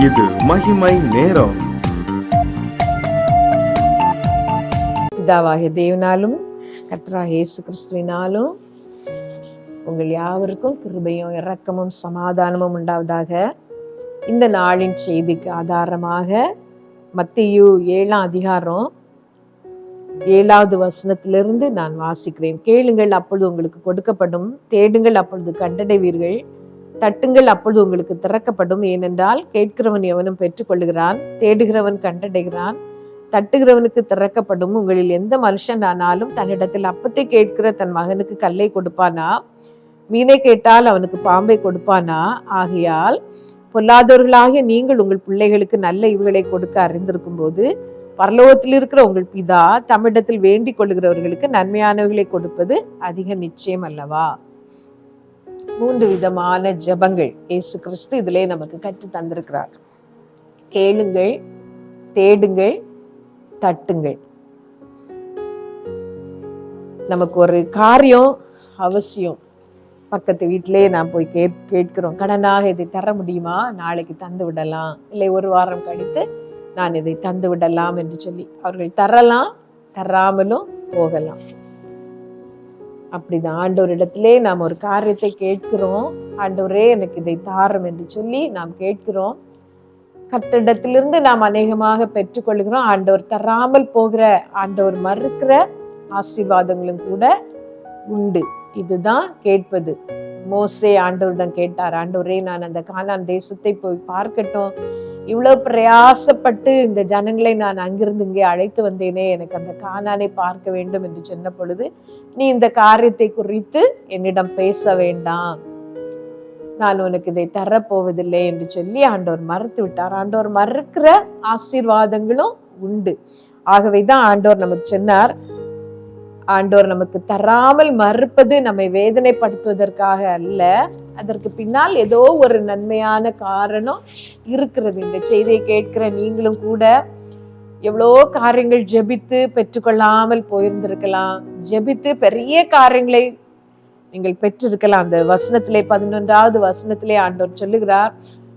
இது மகிமை நேரம். பிதாவாகிய தேவனாலும் கர்த்தராகிய இயேசு கிறிஸ்துவினாலும் உங்கள் யாவருக்கும் கிருபையும் இரக்கமும் சமாதானமும் உண்டாவதாக. இந்த நாளின் செய்திக்கு ஆதாரமாக மத்தேயு 7ஆம் அதிகாரம் 7வது வசனத்திலிருந்து நான் வாசிக்கிறேன். கேளுங்கள், அப்பொழுது உங்களுக்கு கொடுக்கப்படும். தேடுங்கள், அப்பொழுது கண்டடைவீர்கள். தட்டுங்கள், அப்பொழுது உங்களுக்கு திறக்கப்படும். ஏனென்றால் கேட்கிறவன் எவனும் பெற்றுக்கொள்ளுகிறான், தேடுகிறவன் கண்டடைகிறான், தட்டுகிறவனுக்கு திறக்கப்படும். உங்களில் எந்த மனுஷன் ஆனாலும் தன்னிடத்தில் அப்பத்தை கேட்கிற தன் மகனுக்கு கல்லை கொடுப்பானா? மீனை கேட்டால் அவனுக்கு பாம்பை கொடுப்பானா? ஆகையால் பொல்லாதவர்களாகிய நீங்கள் உங்கள் பிள்ளைகளுக்கு நல்ல ஈவுகளை கொடுக்க அறிந்திருக்கும் போது பரலோகத்தில் இருக்கிற உங்கள் பிதா தம்மிடத்தில் வேண்டிக் கொள்ளுகிறவர்களுக்கு நன்மையானவைகளை கொடுப்பது அதிக நிச்சயம் அல்லவா? 3 விதமான ஜெபங்கள் இயேசு கிறிஸ்து இதிலே நமக்கு கற்று தந்திருக்கிறார். கேளுங்கள், தேடுங்கள், தட்டுங்கள். நமக்கு ஒரு காரியம் அவசியம். பக்கத்து வீட்டிலே நான் போய் கேட்கிறோம், கடனாக இதை தர முடியுமா, நாளைக்கு தந்து விடலாம், இல்லை ஒரு வாரம் கழித்து நான் இதை தந்து விடலாம் என்று சொல்லி அவர்கள் தரலாம், தராமலும் போகலாம். அப்படிதான் ஆண்டவரிடத்திலே நாம் ஒரு காரியத்தை கேட்கிறோம். ஆண்டவரே எனக்கு இதை தாரும் என்று சொல்லி நாம் கேட்கிறோம். கர்த்தரிடத்திலிருந்து நாம் அநேகமாக பெற்றுக்கொள்கிறோம். ஆண்டவர் தராமல் போகிற, ஆண்டவர் மறுக்கிற ஆசீர்வாதங்களும் கூட உண்டு. இதுதான் கேட்பது. மோசே ஆண்டவரிடம் கேட்டார், ஆண்டவரே நான் அந்த கானான் தேசத்தை போய் பார்க்கட்டும், இவ்வளவு பிரயாசப்பட்டு இந்த ஜனங்களை நான் அங்கிருந்து இங்கே அழைத்து வந்தேனே, எனக்கு அந்த கானானை பார்க்க வேண்டும் என்று சொன்ன பொழுது, நீ இந்த காரியத்தை குறித்து என்னிடம் பேச வேண்டாம், நான் உனக்கு இதை தரப்போவதில்லை என்று சொல்லி ஆண்டவர் மறுத்து விட்டார். ஆண்டவர் மறுக்கிற ஆசீர்வாதங்களும் உண்டு. ஆகவேதான் ஆண்டவர் நமக்கு சொன்னார், ஆண்டவர் நமக்கு தராமல் மறுப்பது நம்மை வேதனைப்படுத்துவதற்காக அல்ல, அதற்கு பின்னால் ஏதோ ஒரு நன்மையான காரணம் இருக்கிறது. இந்த செய்தியை கேட்கிற நீங்களும் கூட எவ்வளோ காரியங்கள் ஜெபித்து பெற்றுக்கொள்ளாமல் போயிருந்திருக்கலாம். ஜெபித்து பெரிய காரியங்களை நீங்கள் பெற்றிருக்கலாம். அந்த வசனத்திலே 11வது வசனத்திலே ஆண்டவர் சொல்லுகிறார்,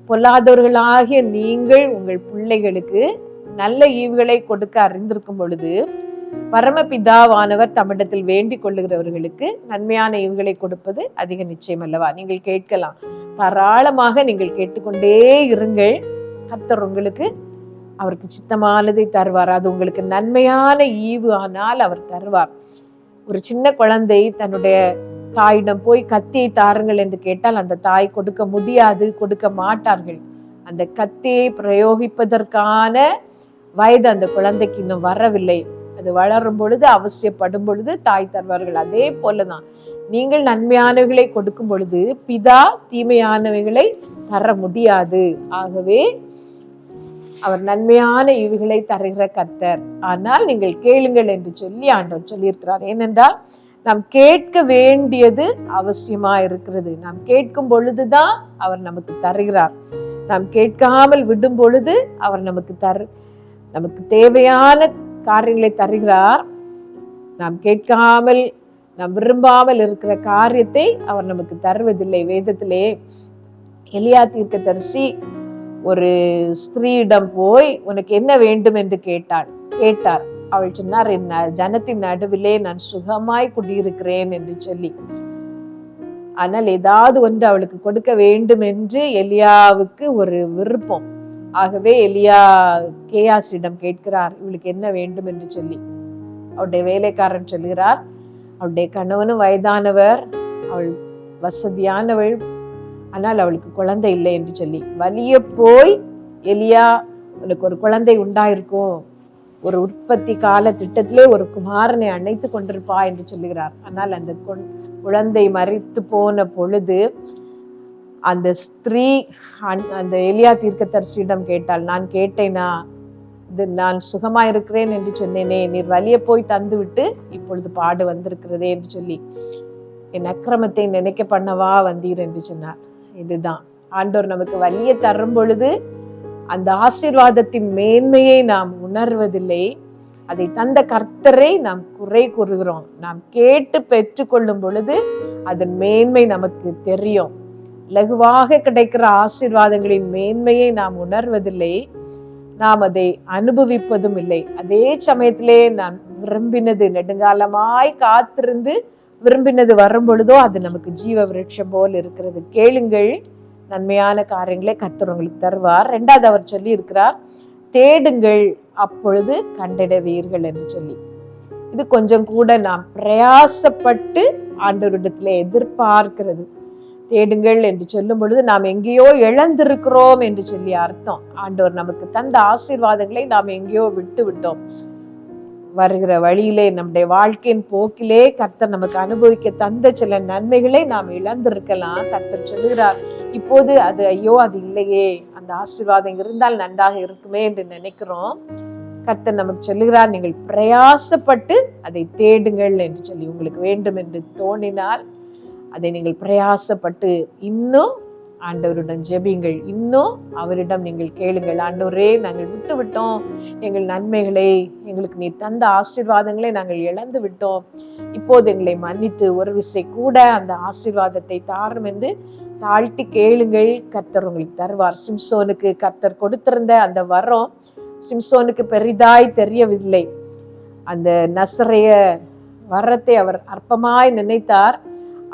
பொல்லாதவர்களாகிய நீங்கள் உங்கள் பிள்ளைகளுக்கு நல்ல ஈவுகளை கொடுக்க அறிந்திருக்கும் பொழுது பரமபிதாவானவர் தம்மிடத்தில் வேண்டிக் கொள்ளுகிறவர்களுக்கு நன்மையான ஈவுகளை கொடுப்பது அதிக நிச்சயம் அல்லவா? நீங்கள் கேட்கலாம், தாராளமாக நீங்கள் கேட்டுக்கொண்டே இருங்கள். கர்த்தர் உங்களுக்கு அவருக்கு சித்தமானதை தருவார். அது உங்களுக்கு நன்மையான ஈவு ஆனால் அவர் தருவார். ஒரு சின்ன குழந்தை தன்னுடைய தாயிடம் போய் கத்தியை தாருங்கள் என்று கேட்டால் அந்த தாய் கொடுக்க முடியாது, கொடுக்க மாட்டார்கள். அந்த கத்தியை பிரயோகிப்பதற்கான வயது அந்த குழந்தைக்கு இன்னும் வரவில்லை. அது வளரும் பொழுது, அவசியப்படும் பொழுது தாய் தருவார்கள். அதே போலதான் நீங்கள் நன்மையானவைகளை கொடுக்கும் பொழுது பிதா தீமையானவைகளை தர முடியாது. ஆகவே அவர் நன்மையான ஈவுகளை தருகிற கர்த்தர். ஆனால் நீங்கள் கேளுங்கள் என்று சொல்லி ஆண்டவர் சொல்லியிருக்கிறார். ஏனென்றால் நாம் கேட்க வேண்டியது அவசியமா இருக்கிறது. நாம் கேட்கும் பொழுதுதான் அவர் நமக்கு தருகிறார். நாம் கேட்காமல் விடும் பொழுது அவர் நமக்கு தேவையான காரியங்களை தருகிறார். நாம் கேட்காமல், நாம் விரும்பாமல் இருக்கிற காரியத்தை அவர் நமக்கு தருவதில்லை. வேதத்திலே எலியா தீர்க்கதரிசி ஒரு ஸ்திரீயிடம் போய் உனக்கு என்ன வேண்டும் என்று கேட்டார். அவள் சொன்னார், என் ஜனத்தின் நடுவிலே நான் சுகமாய் குடியிருக்கிறேன் என்று சொல்லி. ஆனால் ஏதாவது ஒன்று அவளுக்கு கொடுக்க வேண்டும் என்று எலியாவுக்கு ஒரு விருப்பம். ஆகவே எலியா கேயாசிடம் கேட்கிறார், இவளுக்கு என்ன வேண்டும் என்று சொல்லி. அவளுடைய வேலைக்காரன் சொல்கிறார், அவளுடைய கணவனும் வயதானவர், அவள் வசதியானவள், ஆனால் அவளுக்கு குழந்தை இல்லை என்று சொல்லி. வலிய போய் எலியா, உனக்கு ஒரு குழந்தை உண்டாயிருக்கும், ஒரு உற்பத்தி கால திட்டத்திலே ஒரு குமாரனை அணைத்து கொண்டிருப்பா என்று சொல்லுகிறார். ஆனால் அந்த குழந்தை மரித்து போன பொழுது அந்த ஸ்திரீ அந்த எலியா தீர்க்கதரிசியிடம் கேட்டாள், நான் கேட்டேனா, இது நான் சுகமா இருக்கிறேன் என்று சொன்னேனே, நீர் வலிய போய் தந்து விட்டு இப்பொழுது பாடு வந்திருக்கிறதே என்று சொல்லி, என் அக்கிரமத்தை நினைக்க பண்ணவா வந்தீர் என்று சொன்னார். இதுதான் ஆண்டவர் நமக்கு வலிய தரும் பொழுது அந்த ஆசீர்வாதத்தின் மேன்மையை நாம் உணர்வதில்லை. அதை தந்த கர்த்தரை நாம் குறை கூறுகிறோம். நாம் கேட்டு பெற்றுக்கொள்ளும் பொழுது அதன் மேன்மை நமக்கு தெரியும். லகுவாக கிடைக்கிற ஆசீர்வாதங்களின் மேன்மையை நாம் உணர்வதில்லை, நாம் அதை அனுபவிப்பதும் இல்லை. அதே சமயத்திலே நான் விரும்பினது, நெடுங்காலமாய் காத்திருந்து விரும்பினது வரும் பொழுதோ அது நமக்கு ஜீவ விருட்சம் போல் இருக்கிறது. கேளுங்கள், நன்மையான காரியங்களை கர்த்தர் உங்களுக்கு தருவார். 2வது அவர் சொல்லி இருக்கிறார், தேடுங்கள் அப்பொழுது கண்டிடுவீர்கள் என்று சொல்லி. இது கொஞ்சம் கூட நாம் பிரயாசப்பட்டு ஆண்டவரிடத்துல எதிர்பார்க்கிறது. தேடுங்கள் என்று சொல்லும் பொழுது நாம் எங்கேயோ இழந்திருக்கிறோம் என்று சொல்லி அர்த்தம். ஆண்டவர் நமக்கு தந்த ஆசீர்வாதங்களை நாம் எங்கேயோ விட்டு விட்டோம். வருகிற வழியிலே, நம்முடைய வாழ்க்கையின் போக்கிலே கர்த்தர் நமக்கு அனுபவிக்க தந்த சில நன்மைகளை நாம் இழந்திருக்கலாம். கர்த்தர் சொல்லுகிறார், இப்போது அது ஐயோ அது இல்லையே, அந்த ஆசீர்வாதம் இருந்தால் நன்றாக இருக்குமே என்று நினைக்கிறோம். கர்த்தர் நமக்கு சொல்லுகிறார், நீங்கள் பிரயாசப்பட்டு அதை தேடுங்கள் என்று சொல்லி. உங்களுக்கு வேண்டும் என்று தோணினால் அதை நீங்கள் பிரயாசப்பட்டு இன்னும் ஆண்டவருடன் ஜெபிங்கள், இன்னும் அவரிடம் நீங்கள் கேளுங்கள். ஆண்டவரே, நாங்கள் விட்டு விட்டோம் எங்கள் நன்மைகளை, எங்களுக்கு நீ தந்த ஆசீர்வாதங்களை நாங்கள் இழந்து விட்டோம், இப்போது எங்களை மன்னித்து ஒரு விசை கூட அந்த ஆசீர்வாதத்தை தாரும் என்று தாழ்த்தி கேளுங்கள். கர்த்தர் உங்களுக்கு தருவார். சிம்சோனுக்கு கர்த்தர் கொடுத்திருந்த அந்த வரம் சிம்சோனுக்கு பெரிதாய் தெரியவில்லை. அந்த நசரேய வரத்தை அவர் அற்பமாய் நினைத்தார்.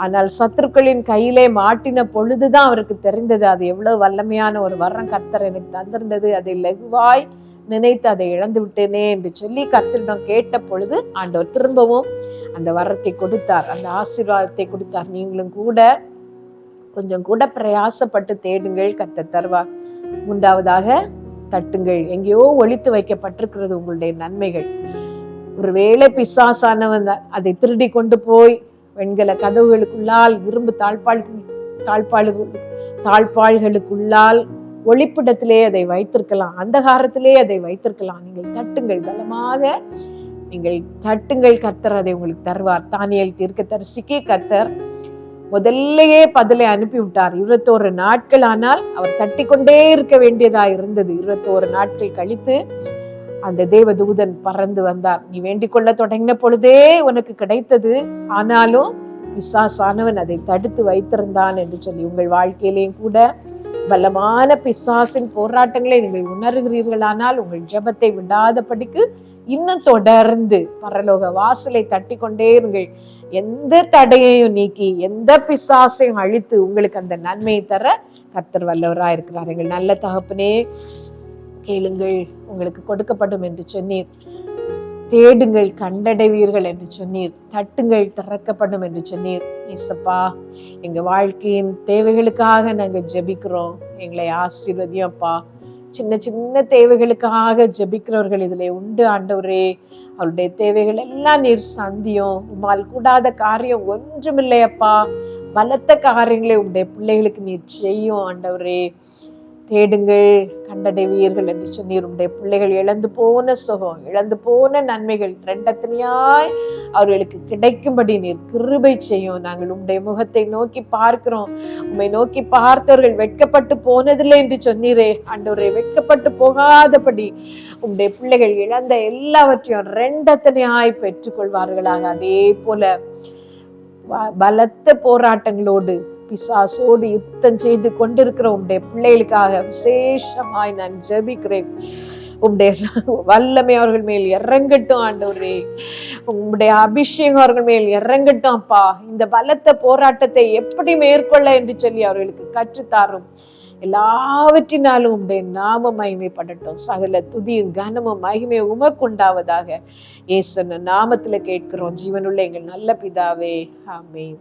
ஆனால் சத்துருக்களின் கையிலே மாட்டின பொழுதுதான் அவருக்கு தெரிந்தது அது எவ்வளவு வல்லமையான ஒரு வரம் கர்த்தர் எனக்கு தந்திருந்தது, அதை லகுவாய் நினைத்து அதை இழந்து விட்டேனே என்று சொல்லி கர்த்தரிடம் கேட்ட பொழுது ஆண்டவர் திரும்பவும் அந்த வரத்தை கொடுத்தார், அந்த ஆசீர்வாதத்தை கொடுத்தார். நீங்களும் கூட கொஞ்சம் கூட பிரயாசப்பட்டு தேடுங்கள், கர்த்தர் தருவார். 3வதாக தட்டுங்கள். எங்கேயோ ஒளித்து வைக்கப்பட்டிருக்கிறது உங்களுடைய நன்மைகள். ஒருவேளை பிசாசானவன் அதை திருடி கொண்டு போய் வெண்கல கதவுகளுக்குள்ளால், இரும்பு தாழ்பாள்களுக்குள்ளால் ஒளிப்பிடத்திலே அதை வைத்திருக்கலாம், அந்தகாரத்திலே அதை வைத்திருக்கலாம். நீங்கள் தட்டுங்கள், பலமாக நீங்கள் தட்டுங்கள், கர்த்தர் அதை உங்களுக்கு தருவார். தானியேல் தீர்க்கதரிசிக்கு கர்த்தர் முதல்லையே பதிலை அனுப்பி விட்டார். 21 நாட்கள். ஆனால் அவர் தட்டி கொண்டே இருக்க வேண்டியதா இருந்தது. 21 நாட்கள் கழித்து அந்த தேவதூதன் பறந்து வந்தார். நீ வேண்டிக் கொள்ள தொடங்கின பொழுதே உனக்கு கிடைத்தது, ஆனாலும் பிசாசானவன் அதை தடுத்து வைத்திருந்தான் என்று சொல்லி. உங்கள் வாழ்க்கையிலேயும் கூட பலமான பிசாசின் போராட்டங்களை நீங்கள் உணர்கிறீர்களானால் உங்கள் ஜெபத்தை விடாதபடிக்கு இன்னும் தொடர்ந்து பரலோக வாசலை தட்டி கொண்டே இருங்கள். எந்த தடையையும் நீக்கி, எந்த பிசாசையும் அழித்து உங்களுக்கு அந்த நன்மையை தர கர்த்தர் வல்லவராய் இருக்கிறார். எங்கள் நல்ல தகப்பனே, கேளுங்கள் உங்களுக்கு கொடுக்கப்படும் என்று சொன்னீர், தேடுங்கள் கண்டடைவீர்கள் என்று சொன்னீர், தட்டுங்கள் திறக்கப்படும் என்று சொன்னீர். இயேசப்பா, எங்க வாழ்க்கையின் தேவைகளுக்காக நாங்க ஜெபிக்கிறோம், எங்களை ஆசீர்வதியும் அப்பா. சின்ன சின்ன தேவைகளுக்காக ஜெபிக்கிறவர்கள் இதுல உண்டு ஆண்டவரே. அவருடைய தேவைகள் எல்லாம் நீர் சந்தியும். உம்மால் கூடாத காரியம் ஒன்றுமில்லையப்பா. பலத்த காரியங்களை உங்களுடைய பிள்ளைகளுக்கு நீர் செய்யும் ஆண்டவரே. தேடுங்கள் கண்டடைவீர்கள் என்று சொன்னீர். உடைய பிள்ளைகள் இழந்து போன சுகம், இழந்து போன நன்மைகள் ரெண்டத்தனையாய் அவர்களுக்கு கிடைக்கும்படி நீர் கிருபை செய்யும். நாங்கள் உம்முடைய முகத்தை நோக்கி பார்க்கிறோம். உம்மை நோக்கி பார்த்தவர்கள் வெட்கப்பட்டு போனதில்லை என்று சொன்னீரே ஆண்டவரே. வெட்கப்பட்டு போகாதபடி உம்முடைய பிள்ளைகள் இழந்த எல்லாவற்றையும் ரெண்டத்தனையாய் பெற்றுக்கொள்வார்களாக. அதே போல பலத்த போராட்டங்களோடு பிசாசோடு யுத்தம் செய்து கொண்டிருக்கிற உம்முடைய பிள்ளைகளுக்காக விசேஷமாய் நான் ஜெபிக்கிறேன். உம்முடைய வல்லமை அவர்கள் மேல் இறங்கட்டும் ஆண்டவரே. உம்முடைய அபிஷேகம் அவர்கள் மேல் இறங்கட்டும் அப்பா. இந்த பலத்த போராட்டத்தை எப்படி மேற்கொள்ள என்று சொல்லி அவர்களுக்கு கற்றுத்தாரும். எல்லாவற்றினாலும் உம்முடைய நாமம் மகிமைப்படட்டும். சகல துதியும் கனமும் மகிமையும் உமக்கு உண்டாவதாக. இயேசு நாமத்துல கேட்கிறோம் ஜீவனுள்ள எங்கள் நல்ல பிதாவே, ஆமென்.